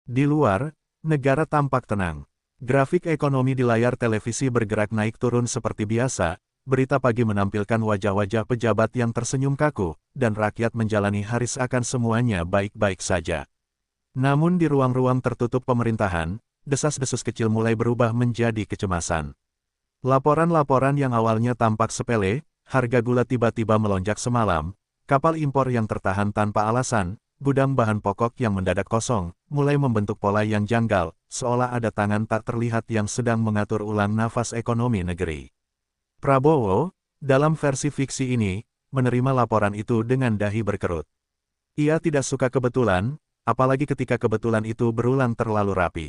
Di luar, negara tampak tenang. Grafik ekonomi di layar televisi bergerak naik turun seperti biasa, berita pagi menampilkan wajah-wajah pejabat yang tersenyum kaku, dan rakyat menjalani hari seakan semuanya baik-baik saja. Namun di ruang-ruang tertutup pemerintahan, desas-desus kecil mulai berubah menjadi kecemasan. Laporan-laporan yang awalnya tampak sepele, harga gula tiba-tiba melonjak semalam, kapal impor yang tertahan tanpa alasan, gudang bahan pokok yang mendadak kosong, mulai membentuk pola yang janggal, seolah ada tangan tak terlihat yang sedang mengatur ulang nafas ekonomi negeri. Prabowo, dalam versi fiksi ini, menerima laporan itu dengan dahi berkerut. Ia tidak suka kebetulan, apalagi ketika kebetulan itu berulang terlalu rapi.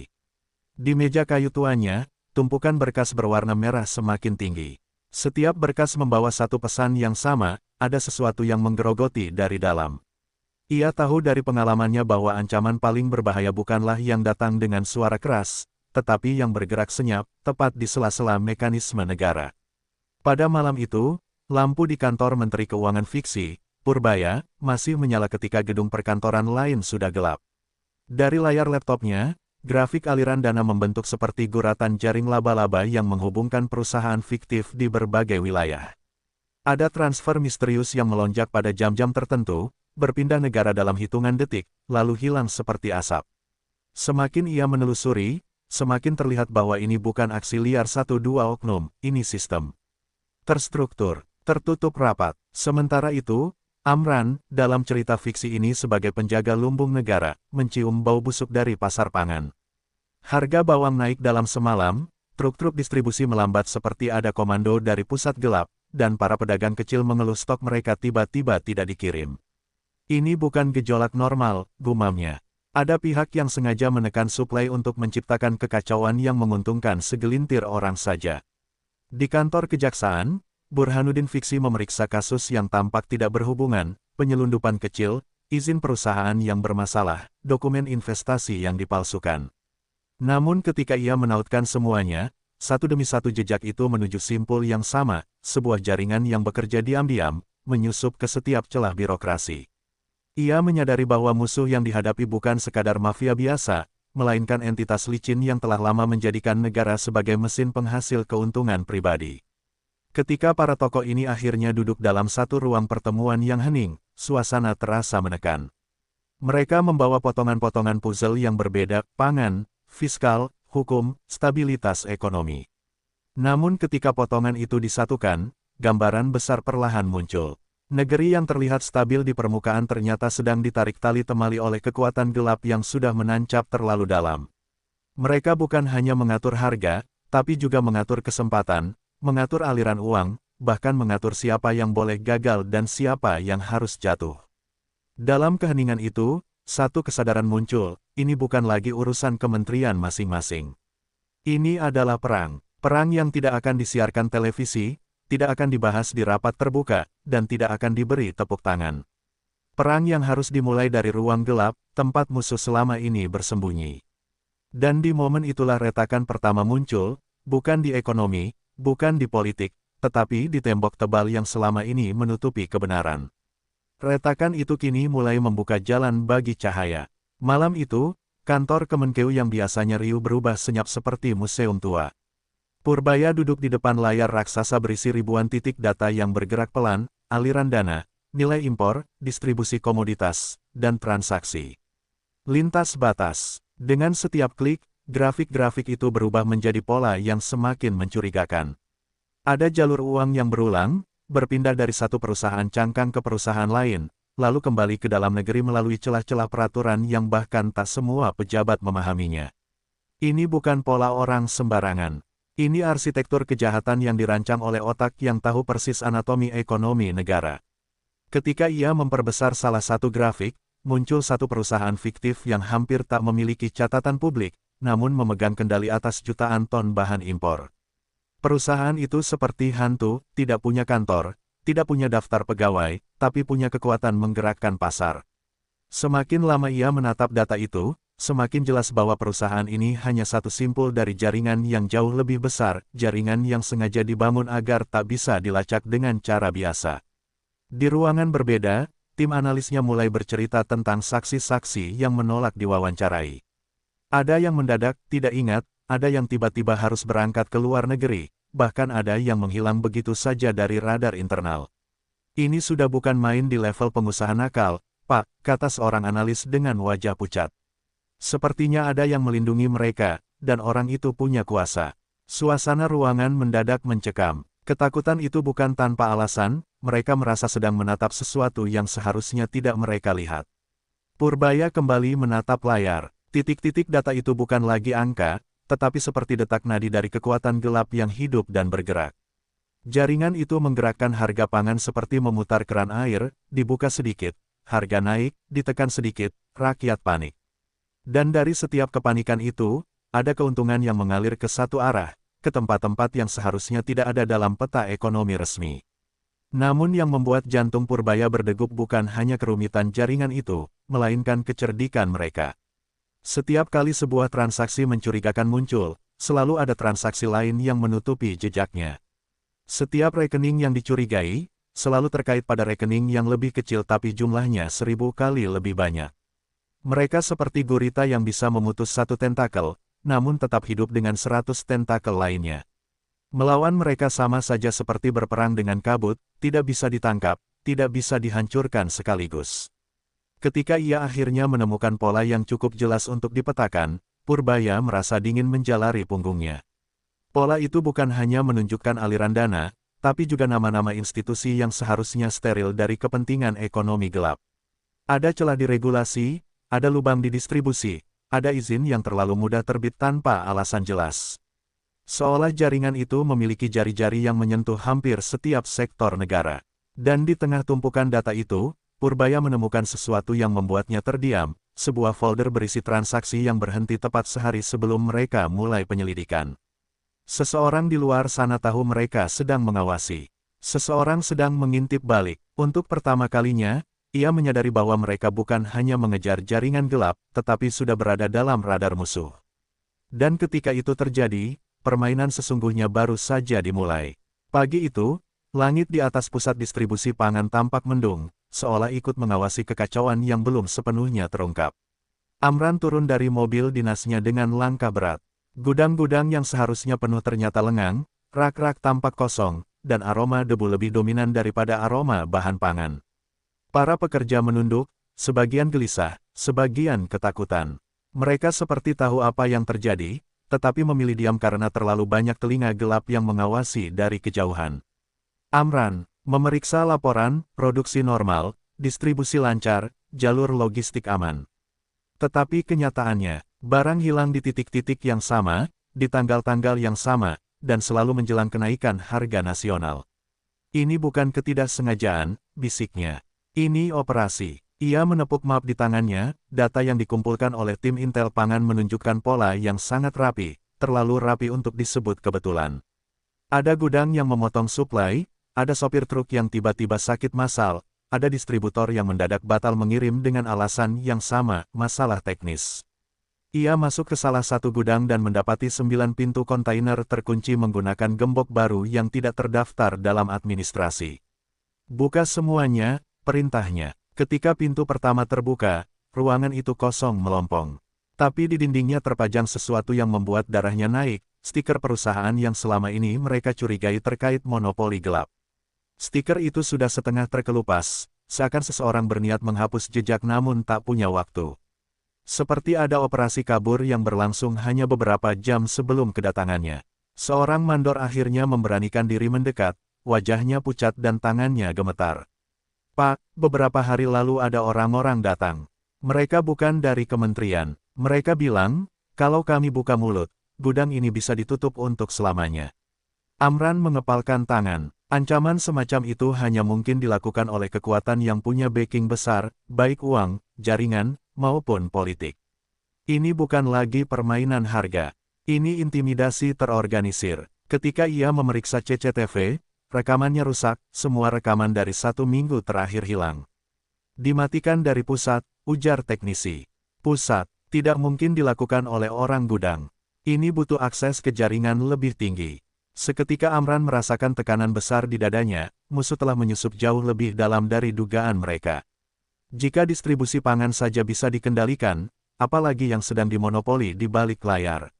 Di meja kayu tuanya, tumpukan berkas berwarna merah semakin tinggi. Setiap berkas membawa satu pesan yang sama, ada sesuatu yang menggerogoti dari dalam. Ia tahu dari pengalamannya bahwa ancaman paling berbahaya bukanlah yang datang dengan suara keras, tetapi yang bergerak senyap, tepat di sela-sela mekanisme negara. Pada malam itu, lampu di kantor Menteri Keuangan Fiksi, Purbaya, masih menyala ketika gedung perkantoran lain sudah gelap. Dari layar laptopnya, grafik aliran dana membentuk seperti guratan jaring laba-laba yang menghubungkan perusahaan fiktif di berbagai wilayah. Ada transfer misterius yang melonjak pada jam-jam tertentu, berpindah negara dalam hitungan detik, lalu hilang seperti asap. Semakin ia menelusuri, semakin terlihat bahwa ini bukan aksi liar satu dua oknum, ini sistem terstruktur, tertutup rapat. Sementara itu, Amran, dalam cerita fiksi ini sebagai penjaga lumbung negara, mencium bau busuk dari pasar pangan. Harga bawang naik dalam semalam, truk-truk distribusi melambat seperti ada komando dari pusat gelap, dan para pedagang kecil mengeluh stok mereka tiba-tiba tidak dikirim. Ini bukan gejolak normal, gumamnya. Ada pihak yang sengaja menekan suplai untuk menciptakan kekacauan yang menguntungkan segelintir orang saja. Di kantor kejaksaan, Burhanuddin Fiksi memeriksa kasus yang tampak tidak berhubungan, penyelundupan kecil, izin perusahaan yang bermasalah, dokumen investasi yang dipalsukan. Namun ketika ia menautkan semuanya, satu demi satu jejak itu menuju simpul yang sama, sebuah jaringan yang bekerja diam-diam, menyusup ke setiap celah birokrasi. Ia menyadari bahwa musuh yang dihadapi bukan sekadar mafia biasa, melainkan entitas licin yang telah lama menjadikan negara sebagai mesin penghasil keuntungan pribadi. Ketika para tokoh ini akhirnya duduk dalam satu ruang pertemuan yang hening, suasana terasa menekan. Mereka membawa potongan-potongan puzzle yang berbeda, pangan, fiskal, hukum, stabilitas ekonomi. Namun ketika potongan itu disatukan, gambaran besar perlahan muncul. Negeri yang terlihat stabil di permukaan ternyata sedang ditarik tali temali oleh kekuatan gelap yang sudah menancap terlalu dalam. Mereka bukan hanya mengatur harga, tapi juga mengatur kesempatan, mengatur aliran uang, bahkan mengatur siapa yang boleh gagal dan siapa yang harus jatuh. Dalam keheningan itu, satu kesadaran muncul, ini bukan lagi urusan kementerian masing-masing. Ini adalah perang, perang yang tidak akan disiarkan televisi, tidak akan dibahas di rapat terbuka, dan tidak akan diberi tepuk tangan. Perang yang harus dimulai dari ruang gelap, tempat musuh selama ini bersembunyi. Dan di momen itulah retakan pertama muncul, bukan di ekonomi, bukan di politik, tetapi di tembok tebal yang selama ini menutupi kebenaran. Retakan itu kini mulai membuka jalan bagi cahaya. Malam itu, kantor Kemenkeu yang biasanya riuh berubah senyap seperti museum tua. Purbaya duduk di depan layar raksasa berisi ribuan titik data yang bergerak pelan, aliran dana, nilai impor, distribusi komoditas, dan transaksi. Lintas batas. Dengan setiap klik, grafik-grafik itu berubah menjadi pola yang semakin mencurigakan. Ada jalur uang yang berulang, berpindah dari satu perusahaan cangkang ke perusahaan lain, lalu kembali ke dalam negeri melalui celah-celah peraturan yang bahkan tak semua pejabat memahaminya. Ini bukan pola orang sembarangan. Ini arsitektur kejahatan yang dirancang oleh otak yang tahu persis anatomi ekonomi negara. Ketika ia memperbesar salah satu grafik, muncul satu perusahaan fiktif yang hampir tak memiliki catatan publik, namun memegang kendali atas jutaan ton bahan impor. Perusahaan itu seperti hantu, tidak punya kantor, tidak punya daftar pegawai, tapi punya kekuatan menggerakkan pasar. Semakin lama ia menatap data itu, semakin jelas bahwa perusahaan ini hanya satu simpul dari jaringan yang jauh lebih besar, jaringan yang sengaja dibangun agar tak bisa dilacak dengan cara biasa. Di ruangan berbeda, tim analisnya mulai bercerita tentang saksi-saksi yang menolak diwawancarai. Ada yang mendadak tidak ingat, ada yang tiba-tiba harus berangkat ke luar negeri, bahkan ada yang menghilang begitu saja dari radar internal. Ini sudah bukan main di level pengusaha nakal, Pak, kata seorang analis dengan wajah pucat. Sepertinya ada yang melindungi mereka, dan orang itu punya kuasa. Suasana ruangan mendadak mencekam. Ketakutan itu bukan tanpa alasan, mereka merasa sedang menatap sesuatu yang seharusnya tidak mereka lihat. Purbaya kembali menatap layar. Titik-titik data itu bukan lagi angka, tetapi seperti detak nadi dari kekuatan gelap yang hidup dan bergerak. Jaringan itu menggerakkan harga pangan seperti memutar keran air, dibuka sedikit, harga naik, ditekan sedikit, rakyat panik. Dan dari setiap kepanikan itu, ada keuntungan yang mengalir ke satu arah, ke tempat-tempat yang seharusnya tidak ada dalam peta ekonomi resmi. Namun yang membuat jantung Purbaya berdegup bukan hanya kerumitan jaringan itu, melainkan kecerdikan mereka. Setiap kali sebuah transaksi mencurigakan muncul, selalu ada transaksi lain yang menutupi jejaknya. Setiap rekening yang dicurigai, selalu terkait pada rekening yang lebih kecil tapi jumlahnya 1000 kali lebih banyak. Mereka seperti gurita yang bisa memutus satu tentakel, namun tetap hidup dengan 100 tentakel lainnya. Melawan mereka sama saja seperti berperang dengan kabut, tidak bisa ditangkap, tidak bisa dihancurkan sekaligus. Ketika ia akhirnya menemukan pola yang cukup jelas untuk dipetakan, Purbaya merasa dingin menjalari punggungnya. Pola itu bukan hanya menunjukkan aliran dana, tapi juga nama-nama institusi yang seharusnya steril dari kepentingan ekonomi gelap. Ada celah di regulasi, ada lubang di distribusi, ada izin yang terlalu mudah terbit tanpa alasan jelas. Seolah jaringan itu memiliki jari-jari yang menyentuh hampir setiap sektor negara. Dan di tengah tumpukan data itu, Purbaya menemukan sesuatu yang membuatnya terdiam, sebuah folder berisi transaksi yang berhenti tepat sehari sebelum mereka mulai penyelidikan. Seseorang di luar sana tahu mereka sedang mengawasi. Seseorang sedang mengintip balik. Untuk pertama kalinya, ia menyadari bahwa mereka bukan hanya mengejar jaringan gelap, tetapi sudah berada dalam radar musuh. Dan ketika itu terjadi, permainan sesungguhnya baru saja dimulai. Pagi itu, langit di atas pusat distribusi pangan tampak mendung, seolah ikut mengawasi kekacauan yang belum sepenuhnya terungkap. Amran turun dari mobil dinasnya dengan langkah berat. Gudang-gudang yang seharusnya penuh ternyata lengang, rak-rak tampak kosong, dan aroma debu lebih dominan daripada aroma bahan pangan. Para pekerja menunduk, sebagian gelisah, sebagian ketakutan. Mereka seperti tahu apa yang terjadi, tetapi memilih diam karena terlalu banyak telinga gelap yang mengawasi dari kejauhan. Amran memeriksa laporan, produksi normal, distribusi lancar, jalur logistik aman. Tetapi kenyataannya, barang hilang di titik-titik yang sama, di tanggal-tanggal yang sama, dan selalu menjelang kenaikan harga nasional. Ini bukan ketidaksengajaan, bisiknya. Ini operasi. Ia menepuk map di tangannya, data yang dikumpulkan oleh tim Intel Pangan menunjukkan pola yang sangat rapi, terlalu rapi untuk disebut kebetulan. Ada gudang yang memotong suplai, ada sopir truk yang tiba-tiba sakit massal, ada distributor yang mendadak batal mengirim dengan alasan yang sama, masalah teknis. Ia masuk ke salah satu gudang dan mendapati 9 pintu kontainer terkunci menggunakan gembok baru yang tidak terdaftar dalam administrasi. Buka semuanya, perintahnya. Ketika pintu pertama terbuka, ruangan itu kosong melompong. Tapi di dindingnya terpajang sesuatu yang membuat darahnya naik, stiker perusahaan yang selama ini mereka curigai terkait monopoli gelap. Stiker itu sudah setengah terkelupas, seakan seseorang berniat menghapus jejak namun tak punya waktu. Seperti ada operasi kabur yang berlangsung hanya beberapa jam sebelum kedatangannya. Seorang mandor akhirnya memberanikan diri mendekat, wajahnya pucat dan tangannya gemetar. Pak, beberapa hari lalu ada orang-orang datang. Mereka bukan dari kementerian. Mereka bilang, kalau kami buka mulut, gudang ini bisa ditutup untuk selamanya. Amran mengepalkan tangan. Ancaman semacam itu hanya mungkin dilakukan oleh kekuatan yang punya backing besar, baik uang, jaringan, maupun politik. Ini bukan lagi permainan harga. Ini intimidasi terorganisir. Ketika ia memeriksa CCTV, rekamannya rusak, semua rekaman dari 1 minggu terakhir hilang. Dimatikan dari pusat, ujar teknisi. Pusat, tidak mungkin dilakukan oleh orang gudang. Ini butuh akses ke jaringan lebih tinggi. Seketika Amran merasakan tekanan besar di dadanya, musuh telah menyusup jauh lebih dalam dari dugaan mereka. Jika distribusi pangan saja bisa dikendalikan, apalagi yang sedang dimonopoli di balik layar.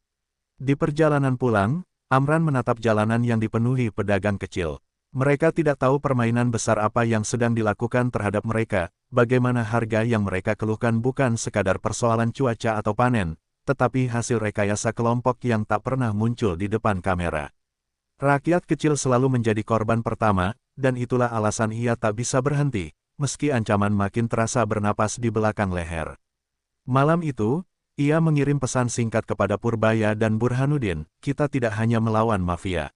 Di perjalanan pulang, Amran menatap jalanan yang dipenuhi pedagang kecil. Mereka tidak tahu permainan besar apa yang sedang dilakukan terhadap mereka, bagaimana harga yang mereka keluhkan bukan sekadar persoalan cuaca atau panen, tetapi hasil rekayasa kelompok yang tak pernah muncul di depan kamera. Rakyat kecil selalu menjadi korban pertama, dan itulah alasan ia tak bisa berhenti, meski ancaman makin terasa bernapas di belakang leher. Malam itu, ia mengirim pesan singkat kepada Purbaya dan Burhanuddin, kita tidak hanya melawan mafia.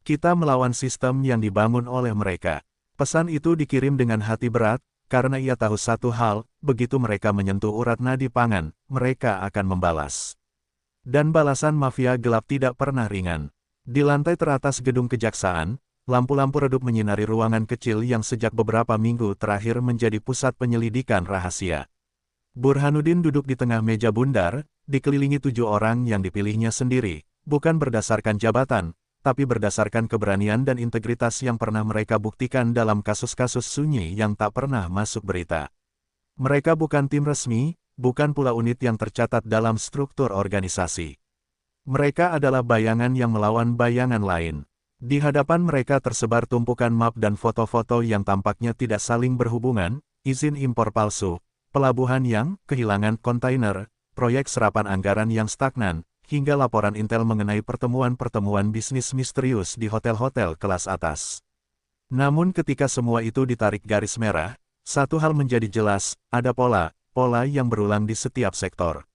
Kita melawan sistem yang dibangun oleh mereka. Pesan itu dikirim dengan hati berat, karena ia tahu satu hal, begitu mereka menyentuh urat nadi pangan, mereka akan membalas. Dan balasan mafia gelap tidak pernah ringan. Di lantai teratas gedung kejaksaan, lampu-lampu redup menyinari ruangan kecil yang sejak beberapa minggu terakhir menjadi pusat penyelidikan rahasia. Burhanuddin duduk di tengah meja bundar, dikelilingi 7 orang yang dipilihnya sendiri, bukan berdasarkan jabatan, tapi berdasarkan keberanian dan integritas yang pernah mereka buktikan dalam kasus-kasus sunyi yang tak pernah masuk berita. Mereka bukan tim resmi, bukan pula unit yang tercatat dalam struktur organisasi. Mereka adalah bayangan yang melawan bayangan lain. Di hadapan mereka tersebar tumpukan map dan foto-foto yang tampaknya tidak saling berhubungan, izin impor palsu, pelabuhan yang kehilangan kontainer, proyek serapan anggaran yang stagnan, hingga laporan intel mengenai pertemuan-pertemuan bisnis misterius di hotel-hotel kelas atas. Namun ketika semua itu ditarik garis merah, satu hal menjadi jelas, ada pola yang berulang di setiap sektor.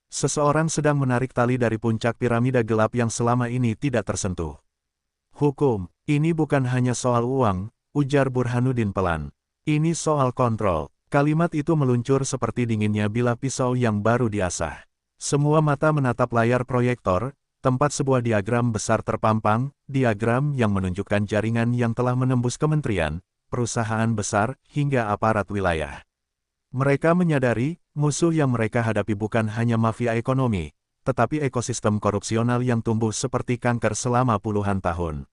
Seseorang sedang menarik tali dari puncak piramida gelap yang selama ini tidak tersentuh. Hukum, ini bukan hanya soal uang, ujar Burhanuddin pelan. Ini soal kontrol. Kalimat itu meluncur seperti dinginnya bilah pisau yang baru diasah. Semua mata menatap layar proyektor, tempat sebuah diagram besar terpampang, diagram yang menunjukkan jaringan yang telah menembus kementerian, perusahaan besar, hingga aparat wilayah. Mereka menyadari, musuh yang mereka hadapi bukan hanya mafia ekonomi, tetapi ekosistem korupsional yang tumbuh seperti kanker selama puluhan tahun.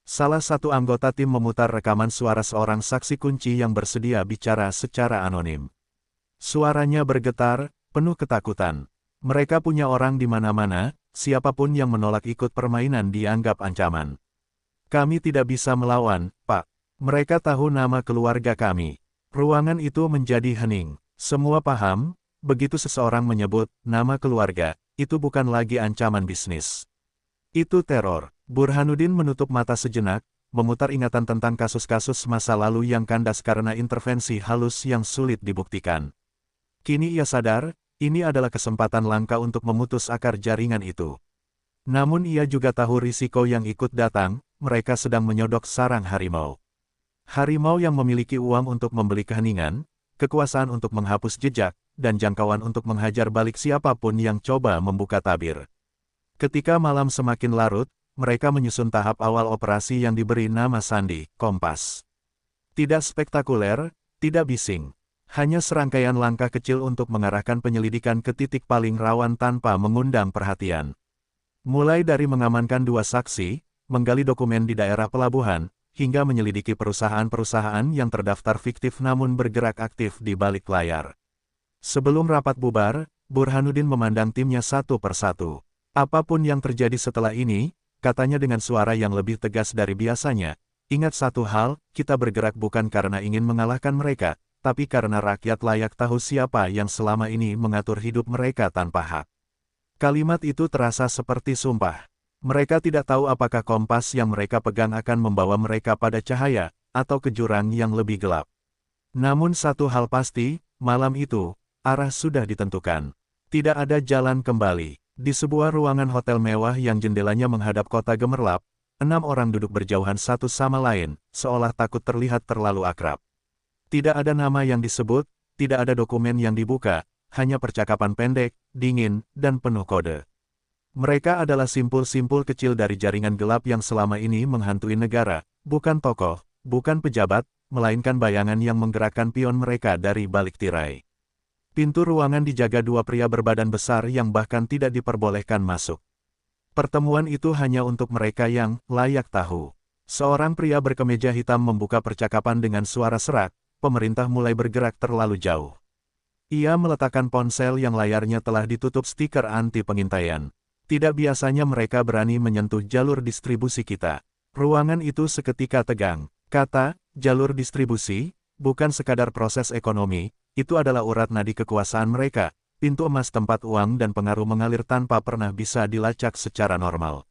Salah satu anggota tim memutar rekaman suara seorang saksi kunci yang bersedia bicara secara anonim. Suaranya bergetar, penuh ketakutan. Mereka punya orang di mana-mana, siapapun yang menolak ikut permainan dianggap ancaman. Kami tidak bisa melawan, Pak. Mereka tahu nama keluarga kami. Ruangan itu menjadi hening. Semua paham, begitu seseorang menyebut nama keluarga, itu bukan lagi ancaman bisnis. Itu teror. Burhanuddin menutup mata sejenak, memutar ingatan tentang kasus-kasus masa lalu yang kandas karena intervensi halus yang sulit dibuktikan. Kini ia sadar, ini adalah kesempatan langka untuk memutus akar jaringan itu. Namun ia juga tahu risiko yang ikut datang, mereka sedang menyodok sarang harimau. Harimau yang memiliki uang untuk membeli keheningan, kekuasaan untuk menghapus jejak, dan jangkauan untuk menghajar balik siapapun yang coba membuka tabir. Ketika malam semakin larut, mereka menyusun tahap awal operasi yang diberi nama Sandi, Kompas. Tidak spektakuler, tidak bising. Hanya serangkaian langkah kecil untuk mengarahkan penyelidikan ke titik paling rawan tanpa mengundang perhatian. Mulai dari mengamankan 2 saksi, menggali dokumen di daerah pelabuhan, hingga menyelidiki perusahaan-perusahaan yang terdaftar fiktif namun bergerak aktif di balik layar. Sebelum rapat bubar, Burhanuddin memandang timnya satu persatu. Apapun yang terjadi setelah ini, katanya dengan suara yang lebih tegas dari biasanya, ingat satu hal, kita bergerak bukan karena ingin mengalahkan mereka, tapi karena rakyat layak tahu siapa yang selama ini mengatur hidup mereka tanpa hak. Kalimat itu terasa seperti sumpah. Mereka tidak tahu apakah kompas yang mereka pegang akan membawa mereka pada cahaya, atau ke jurang yang lebih gelap. Namun satu hal pasti, malam itu, arah sudah ditentukan. Tidak ada jalan kembali. Di sebuah ruangan hotel mewah yang jendelanya menghadap kota gemerlap, 6 orang duduk berjauhan satu sama lain, seolah takut terlihat terlalu akrab. Tidak ada nama yang disebut, tidak ada dokumen yang dibuka, hanya percakapan pendek, dingin, dan penuh kode. Mereka adalah simpul-simpul kecil dari jaringan gelap yang selama ini menghantui negara, bukan tokoh, bukan pejabat, melainkan bayangan yang menggerakkan pion mereka dari balik tirai. Pintu ruangan dijaga 2 pria berbadan besar yang bahkan tidak diperbolehkan masuk. Pertemuan itu hanya untuk mereka yang layak tahu. Seorang pria berkemeja hitam membuka percakapan dengan suara serak, pemerintah mulai bergerak terlalu jauh. Ia meletakkan ponsel yang layarnya telah ditutup stiker anti-pengintaian. Tidak biasanya mereka berani menyentuh jalur distribusi kita. Ruangan itu seketika tegang. Kata, jalur distribusi, bukan sekadar proses ekonomi, itu adalah urat nadi kekuasaan mereka. Pintu emas tempat uang dan pengaruh mengalir tanpa pernah bisa dilacak secara normal.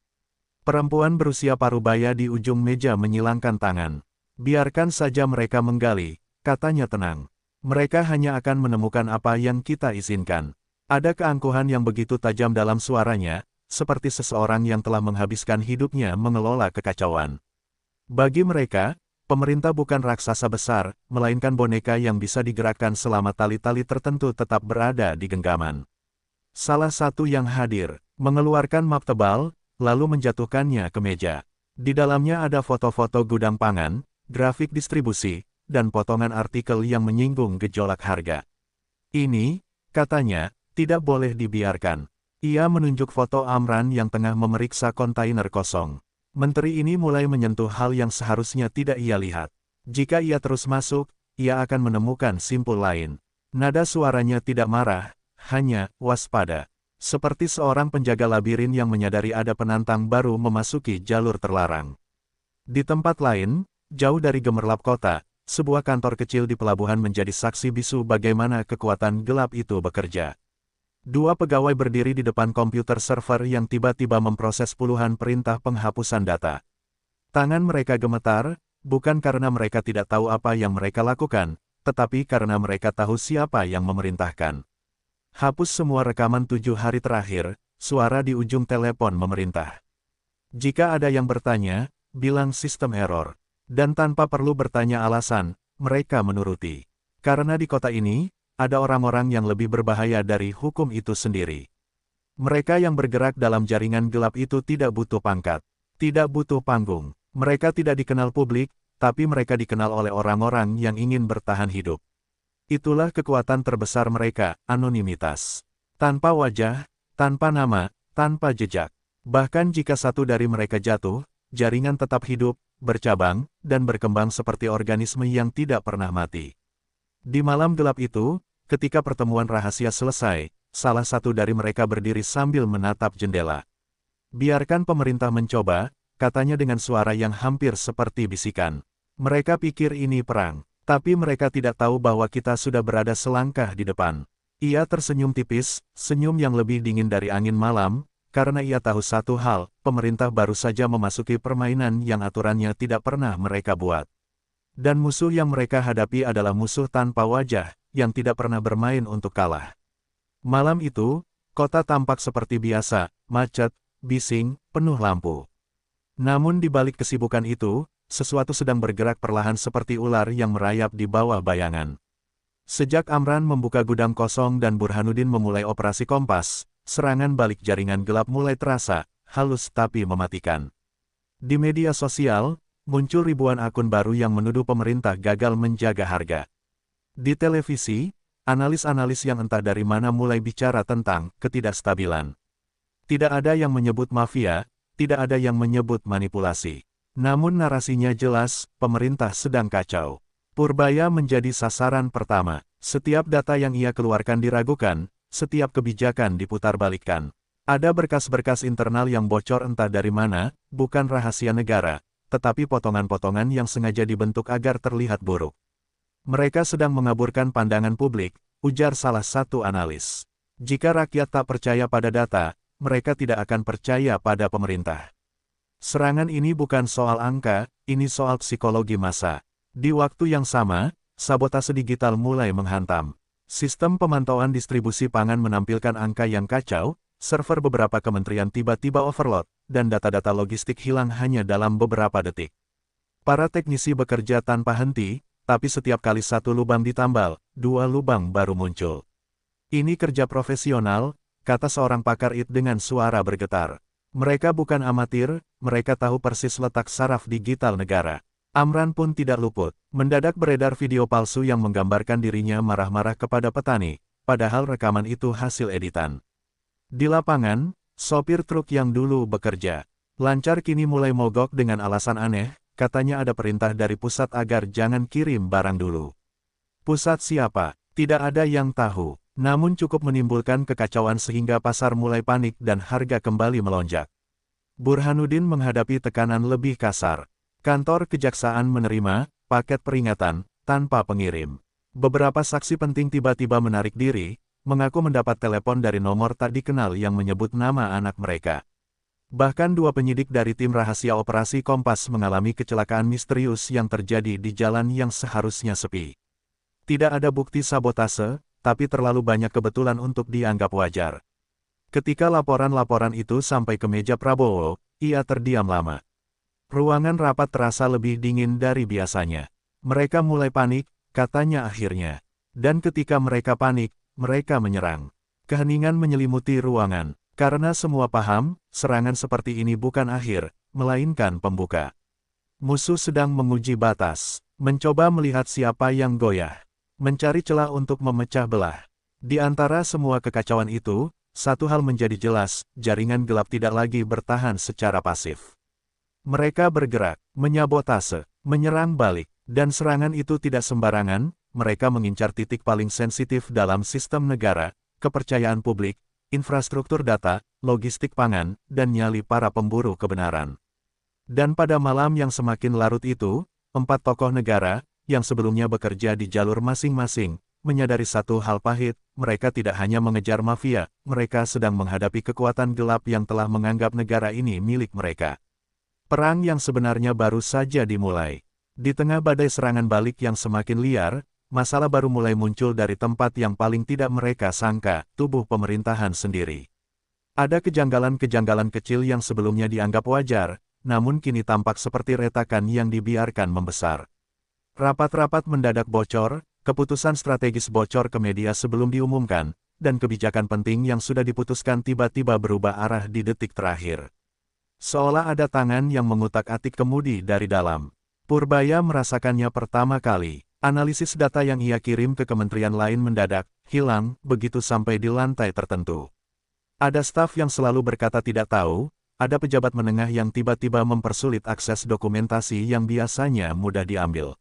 Perempuan berusia parubaya di ujung meja menyilangkan tangan. Biarkan saja mereka menggali, katanya tenang. Mereka hanya akan menemukan apa yang kita izinkan. Ada keangkuhan yang begitu tajam dalam suaranya, seperti seseorang yang telah menghabiskan hidupnya mengelola kekacauan. Bagi mereka, pemerintah bukan raksasa besar, melainkan boneka yang bisa digerakkan selama tali-tali tertentu tetap berada di genggaman. Salah satu yang hadir, mengeluarkan map tebal, lalu menjatuhkannya ke meja. Di dalamnya ada foto-foto gudang pangan, grafik distribusi, dan potongan artikel yang menyinggung gejolak harga. Ini, katanya, tidak boleh dibiarkan. Ia menunjuk foto Amran yang tengah memeriksa kontainer kosong. Menteri ini mulai menyentuh hal yang seharusnya tidak ia lihat. Jika ia terus masuk, ia akan menemukan simpul lain. Nada suaranya tidak marah, hanya waspada. Seperti seorang penjaga labirin yang menyadari ada penantang baru memasuki jalur terlarang. Di tempat lain, jauh dari gemerlap kota, sebuah kantor kecil di pelabuhan menjadi saksi bisu bagaimana kekuatan gelap itu bekerja. Dua pegawai berdiri di depan komputer server yang tiba-tiba memproses puluhan perintah penghapusan data. Tangan mereka gemetar, bukan karena mereka tidak tahu apa yang mereka lakukan, tetapi karena mereka tahu siapa yang memerintahkan. Hapus semua rekaman 7 hari terakhir, suara di ujung telepon memerintah. Jika ada yang bertanya, bilang sistem error. Dan tanpa perlu bertanya alasan, mereka menuruti. Karena di kota ini, ada orang-orang yang lebih berbahaya dari hukum itu sendiri. Mereka yang bergerak dalam jaringan gelap itu tidak butuh pangkat, tidak butuh panggung. Mereka tidak dikenal publik, tapi mereka dikenal oleh orang-orang yang ingin bertahan hidup. Itulah kekuatan terbesar mereka, anonimitas. Tanpa wajah, tanpa nama, tanpa jejak. Bahkan jika satu dari mereka jatuh, jaringan tetap hidup, bercabang, dan berkembang seperti organisme yang tidak pernah mati. Di malam gelap itu, ketika pertemuan rahasia selesai, salah satu dari mereka berdiri sambil menatap jendela. Biarkan pemerintah mencoba, katanya dengan suara yang hampir seperti bisikan. Mereka pikir ini perang, tapi mereka tidak tahu bahwa kita sudah berada selangkah di depan. Ia tersenyum tipis, senyum yang lebih dingin dari angin malam, karena ia tahu satu hal, pemerintah baru saja memasuki permainan yang aturannya tidak pernah mereka buat. Dan musuh yang mereka hadapi adalah musuh tanpa wajah, yang tidak pernah bermain untuk kalah. Malam itu, kota tampak seperti biasa, macet, bising, penuh lampu. Namun di balik kesibukan itu, sesuatu sedang bergerak perlahan seperti ular yang merayap di bawah bayangan. Sejak Amran membuka gudang kosong dan Burhanuddin memulai operasi kompas, serangan balik jaringan gelap mulai terasa, halus tapi mematikan. Di media sosial, muncul ribuan akun baru yang menuduh pemerintah gagal menjaga harga. Di televisi, analis-analis yang entah dari mana mulai bicara tentang ketidakstabilan. Tidak ada yang menyebut mafia, tidak ada yang menyebut manipulasi. Namun narasinya jelas, pemerintah sedang kacau. Purbaya menjadi sasaran pertama. Setiap data yang ia keluarkan diragukan, setiap kebijakan diputarbalikkan. Ada berkas-berkas internal yang bocor entah dari mana, bukan rahasia negara, tetapi potongan-potongan yang sengaja dibentuk agar terlihat buruk. Mereka sedang mengaburkan pandangan publik, ujar salah satu analis. Jika rakyat tak percaya pada data, mereka tidak akan percaya pada pemerintah. Serangan ini bukan soal angka, ini soal psikologi massa. Di waktu yang sama, sabotase digital mulai menghantam. Sistem pemantauan distribusi pangan menampilkan angka yang kacau, server beberapa kementerian tiba-tiba overload, dan data-data logistik hilang hanya dalam beberapa detik. Para teknisi bekerja tanpa henti, tapi setiap kali satu lubang ditambal, dua lubang baru muncul. Ini kerja profesional, kata seorang pakar IT dengan suara bergetar. Mereka bukan amatir, mereka tahu persis letak saraf digital negara. Amran pun tidak luput. Mendadak beredar video palsu yang menggambarkan dirinya marah-marah kepada petani, padahal rekaman itu hasil editan. Di lapangan, sopir truk yang dulu bekerja lancar kini mulai mogok dengan alasan aneh, katanya ada perintah dari pusat agar jangan kirim barang dulu. Pusat siapa? Tidak ada yang tahu, namun cukup menimbulkan kekacauan sehingga pasar mulai panik dan harga kembali melonjak. Burhanuddin menghadapi tekanan lebih kasar. Kantor kejaksaan menerima paket peringatan tanpa pengirim. Beberapa saksi penting tiba-tiba menarik diri, mengaku mendapat telepon dari nomor tak dikenal yang menyebut nama anak mereka. Bahkan 2 penyidik dari tim rahasia operasi Kompas mengalami kecelakaan misterius yang terjadi di jalan yang seharusnya sepi. Tidak ada bukti sabotase, tapi terlalu banyak kebetulan untuk dianggap wajar. Ketika laporan-laporan itu sampai ke meja Prabowo, ia terdiam lama. Ruangan rapat terasa lebih dingin dari biasanya. Mereka mulai panik, katanya akhirnya. Dan ketika mereka panik, mereka menyerang. Keheningan menyelimuti ruangan, karena semua paham, serangan seperti ini bukan akhir, melainkan pembuka. Musuh sedang menguji batas, mencoba melihat siapa yang goyah. Mencari celah untuk memecah belah. Di antara semua kekacauan itu, satu hal menjadi jelas, jaringan gelap tidak lagi bertahan secara pasif. Mereka bergerak, menyabotase, menyerang balik, dan serangan itu tidak sembarangan, mereka mengincar titik paling sensitif dalam sistem negara, kepercayaan publik, infrastruktur data, logistik pangan, dan nyali para pemburu kebenaran. Dan pada malam yang semakin larut itu, 4 tokoh negara, yang sebelumnya bekerja di jalur masing-masing, menyadari satu hal pahit, mereka tidak hanya mengejar mafia, mereka sedang menghadapi kekuatan gelap yang telah menganggap negara ini milik mereka. Perang yang sebenarnya baru saja dimulai. Di tengah badai serangan balik yang semakin liar, masalah baru mulai muncul dari tempat yang paling tidak mereka sangka, tubuh pemerintahan sendiri. Ada kejanggalan-kejanggalan kecil yang sebelumnya dianggap wajar, namun kini tampak seperti retakan yang dibiarkan membesar. Rapat-rapat mendadak bocor, keputusan strategis bocor ke media sebelum diumumkan, dan kebijakan penting yang sudah diputuskan tiba-tiba berubah arah di detik terakhir. Seolah ada tangan yang mengutak-atik kemudi dari dalam. Purbaya merasakannya pertama kali. Analisis data yang ia kirim ke kementerian lain mendadak hilang begitu sampai di lantai tertentu. Ada staf yang selalu berkata tidak tahu, ada pejabat menengah yang tiba-tiba mempersulit akses dokumentasi yang biasanya mudah diambil.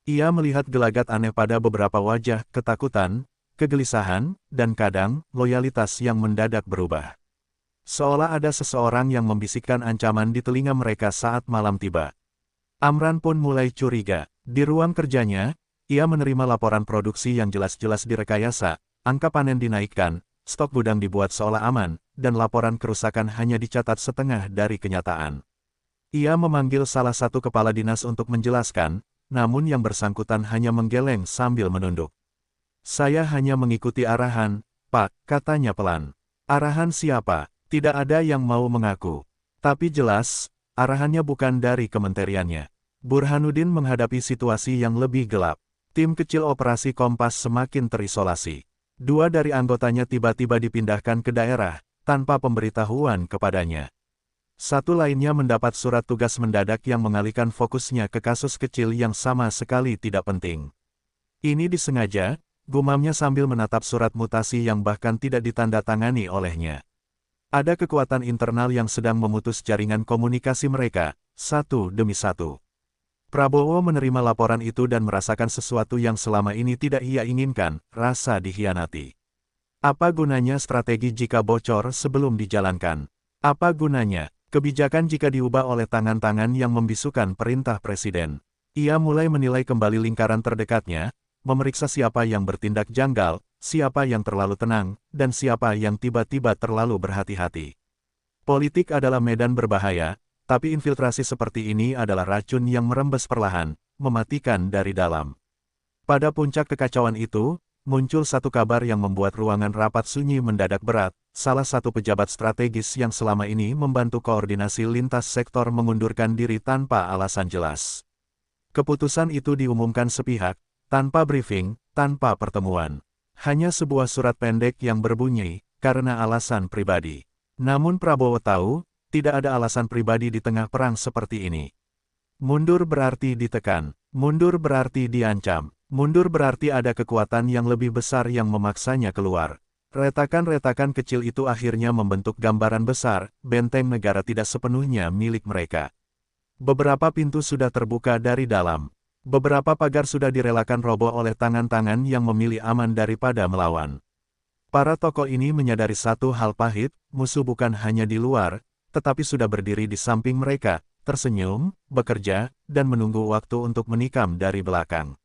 Ia melihat gelagat aneh pada beberapa wajah, ketakutan, kegelisahan, dan kadang, loyalitas yang mendadak berubah. Seolah ada seseorang yang membisikkan ancaman di telinga mereka saat malam tiba. Amran pun mulai curiga. Di ruang kerjanya, ia menerima laporan produksi yang jelas-jelas direkayasa, angka panen dinaikkan, stok gudang dibuat seolah aman, dan laporan kerusakan hanya dicatat setengah dari kenyataan. Ia memanggil salah satu kepala dinas untuk menjelaskan, namun yang bersangkutan hanya menggeleng sambil menunduk. Saya hanya mengikuti arahan, Pak, katanya pelan. Arahan siapa? Tidak ada yang mau mengaku. Tapi jelas, arahannya bukan dari kementeriannya. Burhanuddin menghadapi situasi yang lebih gelap. Tim kecil operasi Kompas semakin terisolasi. 2 dari anggotanya tiba-tiba dipindahkan ke daerah, tanpa pemberitahuan kepadanya. Satu lainnya mendapat surat tugas mendadak yang mengalihkan fokusnya ke kasus kecil yang sama sekali tidak penting. Ini disengaja, gumamnya sambil menatap surat mutasi yang bahkan tidak ditandatangani olehnya. Ada kekuatan internal yang sedang memutus jaringan komunikasi mereka, satu demi satu. Prabowo menerima laporan itu dan merasakan sesuatu yang selama ini tidak ia inginkan, rasa dikhianati. Apa gunanya strategi jika bocor sebelum dijalankan? Apa gunanya kebijakan jika diubah oleh tangan-tangan yang membisukan perintah presiden? Ia mulai menilai kembali lingkaran terdekatnya, memeriksa siapa yang bertindak janggal, siapa yang terlalu tenang, dan siapa yang tiba-tiba terlalu berhati-hati. Politik adalah medan berbahaya, tapi infiltrasi seperti ini adalah racun yang merembes perlahan, mematikan dari dalam. Pada puncak kekacauan itu, muncul satu kabar yang membuat ruangan rapat sunyi mendadak berat. Salah satu pejabat strategis yang selama ini membantu koordinasi lintas sektor mengundurkan diri tanpa alasan jelas. Keputusan itu diumumkan sepihak, tanpa briefing, tanpa pertemuan. Hanya sebuah surat pendek yang berbunyi, karena alasan pribadi. Namun Prabowo tahu, tidak ada alasan pribadi di tengah perang seperti ini. Mundur berarti ditekan, mundur berarti diancam, mundur berarti ada kekuatan yang lebih besar yang memaksanya keluar. Retakan-retakan kecil itu akhirnya membentuk gambaran besar, benteng negara tidak sepenuhnya milik mereka. Beberapa pintu sudah terbuka dari dalam. Beberapa pagar sudah direlakan roboh oleh tangan-tangan yang memilih aman daripada melawan. Para tokoh ini menyadari satu hal pahit, musuh bukan hanya di luar, tetapi sudah berdiri di samping mereka, tersenyum, bekerja, dan menunggu waktu untuk menikam dari belakang.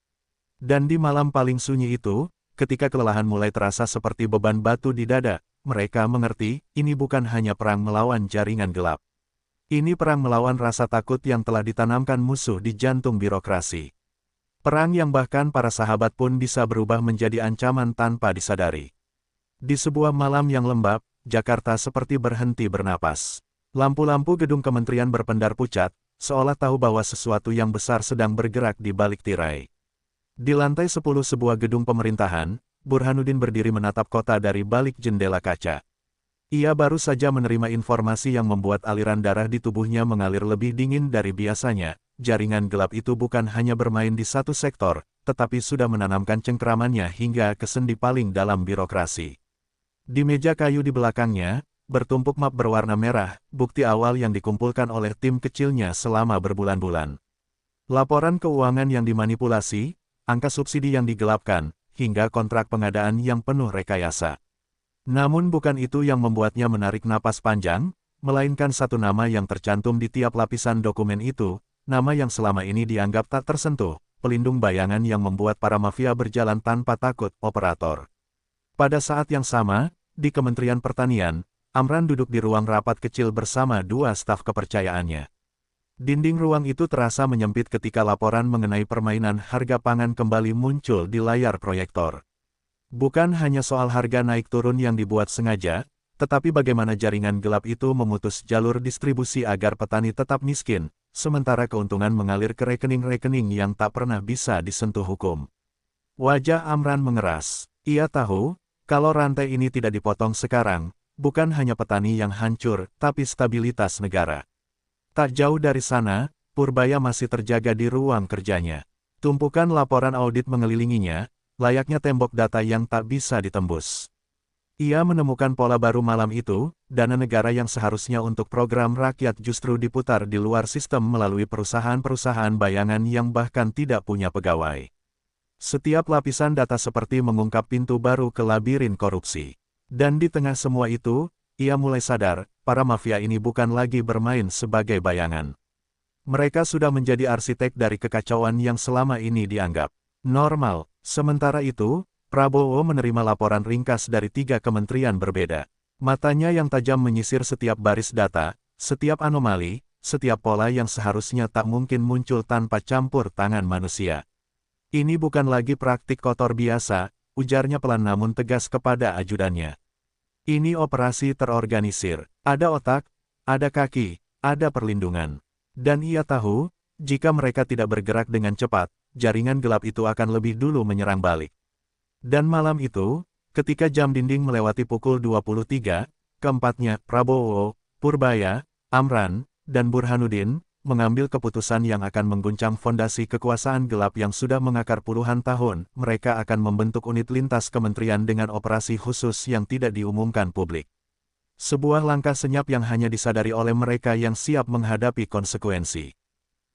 Dan di malam paling sunyi itu, ketika kelelahan mulai terasa seperti beban batu di dada, mereka mengerti, ini bukan hanya perang melawan jaringan gelap. Ini perang melawan rasa takut yang telah ditanamkan musuh di jantung birokrasi. Perang yang bahkan para sahabat pun bisa berubah menjadi ancaman tanpa disadari. Di sebuah malam yang lembab, Jakarta seperti berhenti bernapas. Lampu-lampu gedung kementerian berpendar pucat, seolah tahu bahwa sesuatu yang besar sedang bergerak di balik tirai. Di lantai 10 sebuah gedung pemerintahan, Burhanuddin berdiri menatap kota dari balik jendela kaca. Ia baru saja menerima informasi yang membuat aliran darah di tubuhnya mengalir lebih dingin dari biasanya. Jaringan gelap itu bukan hanya bermain di satu sektor, tetapi sudah menanamkan cengkeramannya hingga ke sendi paling dalam birokrasi. Di meja kayu di belakangnya, bertumpuk map berwarna merah, bukti awal yang dikumpulkan oleh tim kecilnya selama berbulan-bulan. Laporan keuangan yang dimanipulasi, angka subsidi yang digelapkan, hingga kontrak pengadaan yang penuh rekayasa. Namun bukan itu yang membuatnya menarik napas panjang, melainkan satu nama yang tercantum di tiap lapisan dokumen itu, nama yang selama ini dianggap tak tersentuh, pelindung bayangan yang membuat para mafia berjalan tanpa takut, operator. Pada saat yang sama, di Kementerian Pertanian, Amran duduk di ruang rapat kecil bersama dua staf kepercayaannya. Dinding ruang itu terasa menyempit ketika laporan mengenai permainan harga pangan kembali muncul di layar proyektor. Bukan hanya soal harga naik turun yang dibuat sengaja, tetapi bagaimana jaringan gelap itu memutus jalur distribusi agar petani tetap miskin, sementara keuntungan mengalir ke rekening-rekening yang tak pernah bisa disentuh hukum. Wajah Amran mengeras. Ia tahu, kalau rantai ini tidak dipotong sekarang, bukan hanya petani yang hancur, tapi stabilitas negara. Tak jauh dari sana, Purbaya masih terjaga di ruang kerjanya. Tumpukan laporan audit mengelilinginya, layaknya tembok data yang tak bisa ditembus. Ia menemukan pola baru malam itu, dana negara yang seharusnya untuk program rakyat justru diputar di luar sistem melalui perusahaan-perusahaan bayangan yang bahkan tidak punya pegawai. Setiap lapisan data seperti mengungkap pintu baru ke labirin korupsi. Dan di tengah semua itu, ia mulai sadar, para mafia ini bukan lagi bermain sebagai bayangan. Mereka sudah menjadi arsitek dari kekacauan yang selama ini dianggap normal. Sementara itu, Prabowo menerima laporan ringkas dari 3 kementerian berbeda. Matanya yang tajam menyisir setiap baris data, setiap anomali, setiap pola yang seharusnya tak mungkin muncul tanpa campur tangan manusia. Ini bukan lagi praktik kotor biasa, ujarnya pelan namun tegas kepada ajudannya. Ini operasi terorganisir, ada otak, ada kaki, ada perlindungan. Dan ia tahu, jika mereka tidak bergerak dengan cepat, jaringan gelap itu akan lebih dulu menyerang balik. Dan malam itu, ketika jam dinding melewati pukul 23, keempatnya, Prabowo, Purbaya, Amran, dan Burhanuddin, mengambil keputusan yang akan mengguncang fondasi kekuasaan gelap yang sudah mengakar puluhan tahun. Mereka akan membentuk unit lintas kementerian dengan operasi khusus yang tidak diumumkan publik. Sebuah langkah senyap yang hanya disadari oleh mereka yang siap menghadapi konsekuensi.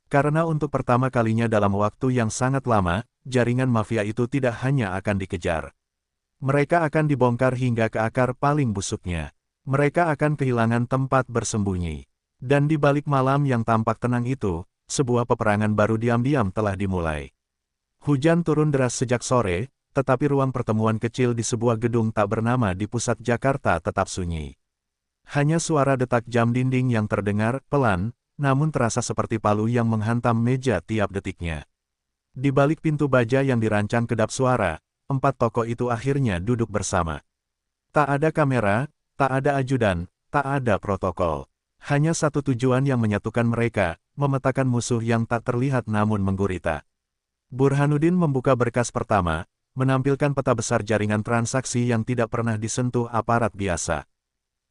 Karena untuk pertama kalinya dalam waktu yang sangat lama, jaringan mafia itu tidak hanya akan dikejar. Mereka akan dibongkar hingga ke akar paling busuknya. Mereka akan kehilangan tempat bersembunyi. Dan di balik malam yang tampak tenang itu, sebuah peperangan baru diam-diam telah dimulai. Hujan turun deras sejak sore, tetapi ruang pertemuan kecil di sebuah gedung tak bernama di pusat Jakarta tetap sunyi. Hanya suara detak jam dinding yang terdengar pelan, namun terasa seperti palu yang menghantam meja tiap detiknya. Di balik pintu baja yang dirancang kedap suara, 4 tokoh itu akhirnya duduk bersama. Tak ada kamera, tak ada ajudan, tak ada protokol. Hanya satu tujuan yang menyatukan mereka, memetakan musuh yang tak terlihat namun menggurita. Burhanuddin membuka berkas pertama, menampilkan peta besar jaringan transaksi yang tidak pernah disentuh aparat biasa.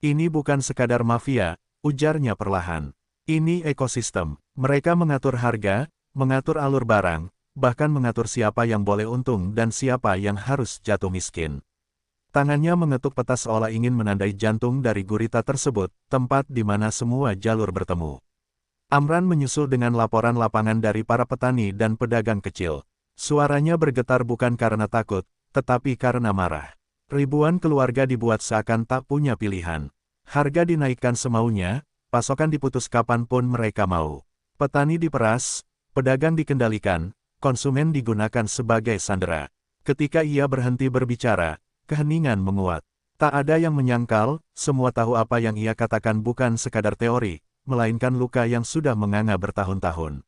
Ini bukan sekadar mafia, ujarnya perlahan. Ini ekosistem. Mereka mengatur harga, mengatur alur barang, bahkan mengatur siapa yang boleh untung dan siapa yang harus jatuh miskin. Tangannya mengetuk peta seolah ingin menandai jantung dari gurita tersebut, tempat di mana semua jalur bertemu. Amran menyusul dengan laporan lapangan dari para petani dan pedagang kecil. Suaranya bergetar bukan karena takut, tetapi karena marah. Ribuan keluarga dibuat seakan tak punya pilihan. Harga dinaikkan semaunya, pasokan diputus kapanpun mereka mau. Petani diperas, pedagang dikendalikan, konsumen digunakan sebagai sandera. Ketika ia berhenti berbicara, keheningan menguat. Tak ada yang menyangkal, semua tahu apa yang ia katakan bukan sekadar teori, melainkan luka yang sudah menganga bertahun-tahun.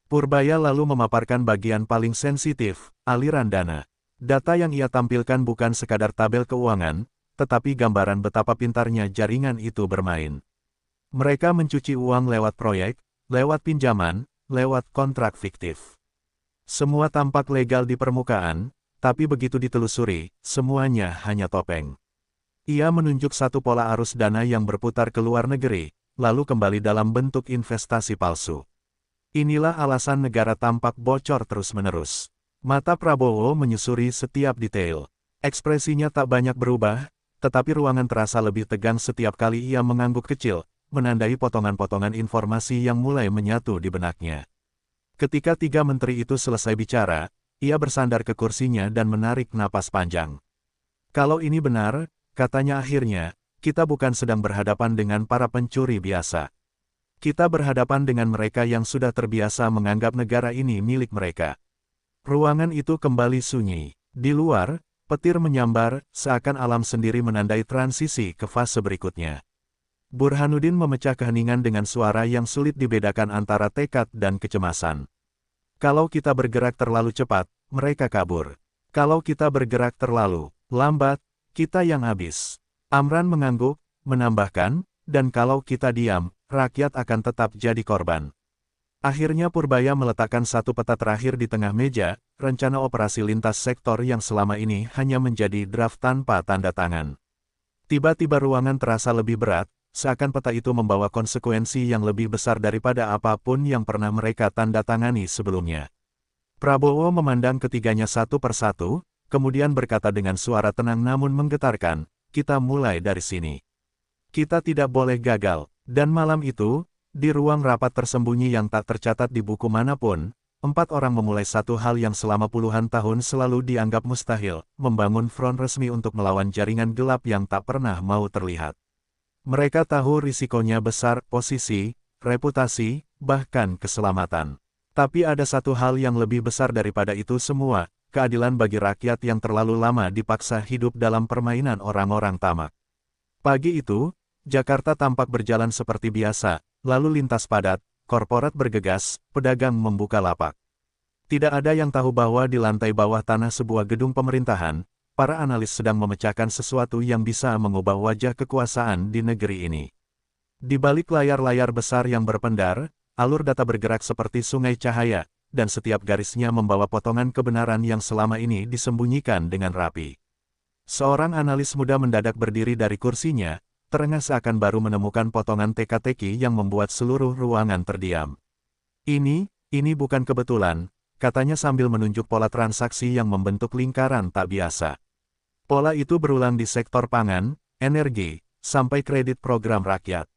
Purbaya lalu memaparkan bagian paling sensitif, aliran dana. Data yang ia tampilkan bukan sekadar tabel keuangan, tetapi gambaran betapa pintarnya jaringan itu bermain. Mereka mencuci uang lewat proyek, lewat pinjaman, lewat kontrak fiktif. Semua tampak legal di permukaan, tapi begitu ditelusuri, semuanya hanya topeng. Ia menunjuk satu pola arus dana yang berputar ke luar negeri, lalu kembali dalam bentuk investasi palsu. Inilah alasan negara tampak bocor terus-menerus. Mata Prabowo menyusuri setiap detail. Ekspresinya tak banyak berubah, tetapi ruangan terasa lebih tegang setiap kali ia mengangguk kecil, menandai potongan-potongan informasi yang mulai menyatu di benaknya. Ketika tiga menteri itu selesai bicara, ia bersandar ke kursinya dan menarik napas panjang. Kalau ini benar, katanya akhirnya, kita bukan sedang berhadapan dengan para pencuri biasa. Kita berhadapan dengan mereka yang sudah terbiasa menganggap negara ini milik mereka. Ruangan itu kembali sunyi. Di luar, petir menyambar, seakan alam sendiri menandai transisi ke fase berikutnya. Burhanuddin memecah keheningan dengan suara yang sulit dibedakan antara tekad dan kecemasan. Kalau kita bergerak terlalu cepat, mereka kabur. Kalau kita bergerak terlalu lambat, kita yang habis. Amran mengangguk, menambahkan, dan kalau kita diam, rakyat akan tetap jadi korban. Akhirnya Purbaya meletakkan satu peta terakhir di tengah meja, rencana operasi lintas sektor yang selama ini hanya menjadi draft tanpa tanda tangan. Tiba-tiba ruangan terasa lebih berat, seakan peta itu membawa konsekuensi yang lebih besar daripada apapun yang pernah mereka tanda tangani sebelumnya. Prabowo memandang ketiganya satu persatu, kemudian berkata dengan suara tenang namun menggetarkan, kita mulai dari sini. Kita tidak boleh gagal, dan malam itu, di ruang rapat tersembunyi yang tak tercatat di buku manapun, 4 orang memulai satu hal yang selama puluhan tahun selalu dianggap mustahil, membangun front resmi untuk melawan jaringan gelap yang tak pernah mau terlihat. Mereka tahu risikonya besar, posisi, reputasi, bahkan keselamatan. Tapi ada satu hal yang lebih besar daripada itu semua, keadilan bagi rakyat yang terlalu lama dipaksa hidup dalam permainan orang-orang tamak. Pagi itu, Jakarta tampak berjalan seperti biasa, lalu lintas padat, korporat bergegas, pedagang membuka lapak. Tidak ada yang tahu bahwa di lantai bawah tanah sebuah gedung pemerintahan, para analis sedang memecahkan sesuatu yang bisa mengubah wajah kekuasaan di negeri ini. Di balik layar-layar besar yang berpendar, alur data bergerak seperti sungai cahaya, dan setiap garisnya membawa potongan kebenaran yang selama ini disembunyikan dengan rapi. Seorang analis muda mendadak berdiri dari kursinya, terengah seakan baru menemukan potongan teka-teki yang membuat seluruh ruangan terdiam. Ini bukan kebetulan, katanya sambil menunjuk pola transaksi yang membentuk lingkaran tak biasa. Pola itu berulang di sektor pangan, energi, sampai kredit program rakyat.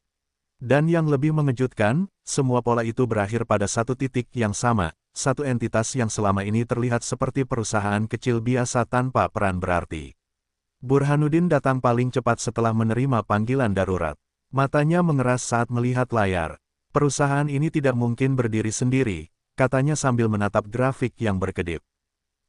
Dan yang lebih mengejutkan, semua pola itu berakhir pada satu titik yang sama, satu entitas yang selama ini terlihat seperti perusahaan kecil biasa tanpa peran berarti. Burhanuddin datang paling cepat setelah menerima panggilan darurat. Matanya mengeras saat melihat layar. Perusahaan ini tidak mungkin berdiri sendiri, katanya sambil menatap grafik yang berkedip.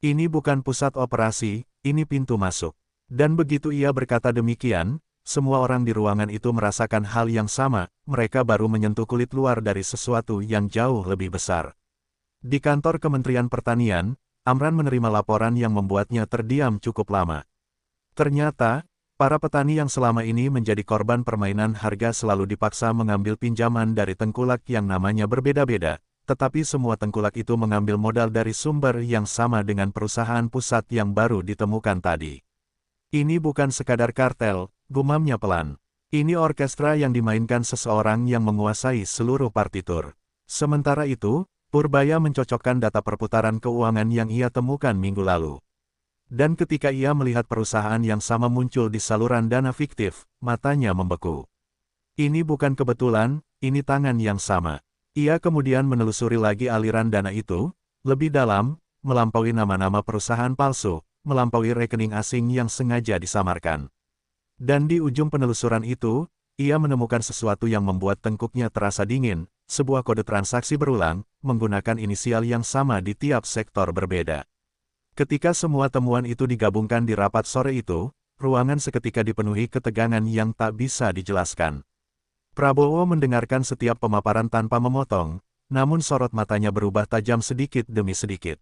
Ini bukan pusat operasi, ini pintu masuk. Dan begitu ia berkata demikian, semua orang di ruangan itu merasakan hal yang sama, mereka baru menyentuh kulit luar dari sesuatu yang jauh lebih besar. Di kantor Kementerian Pertanian, Amran menerima laporan yang membuatnya terdiam cukup lama. Ternyata, para petani yang selama ini menjadi korban permainan harga selalu dipaksa mengambil pinjaman dari tengkulak yang namanya berbeda-beda, tetapi semua tengkulak itu mengambil modal dari sumber yang sama dengan perusahaan pusat yang baru ditemukan tadi. Ini bukan sekadar kartel, gumamnya pelan. Ini orkestra yang dimainkan seseorang yang menguasai seluruh partitur. Sementara itu, Purbaya mencocokkan data perputaran keuangan yang ia temukan minggu lalu. Dan ketika ia melihat perusahaan yang sama muncul di saluran dana fiktif, matanya membeku. Ini bukan kebetulan, ini tangan yang sama. Ia kemudian menelusuri lagi aliran dana itu, lebih dalam, melampaui nama-nama perusahaan palsu, melampaui rekening asing yang sengaja disamarkan. Dan di ujung penelusuran itu, ia menemukan sesuatu yang membuat tengkuknya terasa dingin, sebuah kode transaksi berulang, menggunakan inisial yang sama di tiap sektor berbeda. Ketika semua temuan itu digabungkan di rapat sore itu, ruangan seketika dipenuhi ketegangan yang tak bisa dijelaskan. Prabowo mendengarkan setiap pemaparan tanpa memotong, namun sorot matanya berubah tajam sedikit demi sedikit.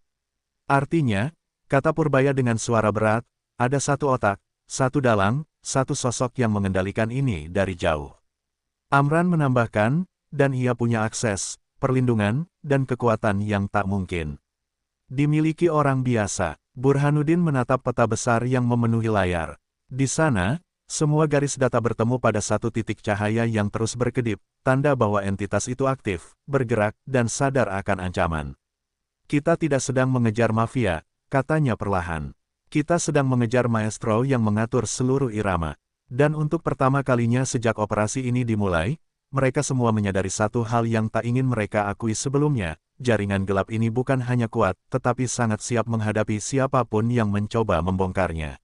Artinya, kata Purbaya dengan suara berat, ada satu otak, satu dalang, satu sosok yang mengendalikan ini dari jauh. Amran menambahkan, dan ia punya akses, perlindungan, dan kekuatan yang tak mungkin dimiliki orang biasa. Burhanuddin menatap peta besar yang memenuhi layar. Di sana, semua garis data bertemu pada satu titik cahaya yang terus berkedip, tanda bahwa entitas itu aktif, bergerak, dan sadar akan ancaman. Kita tidak sedang mengejar mafia, katanya perlahan. Kita sedang mengejar maestro yang mengatur seluruh irama. Dan untuk pertama kalinya sejak operasi ini dimulai, mereka semua menyadari satu hal yang tak ingin mereka akui sebelumnya, jaringan gelap ini bukan hanya kuat, tetapi sangat siap menghadapi siapapun yang mencoba membongkarnya.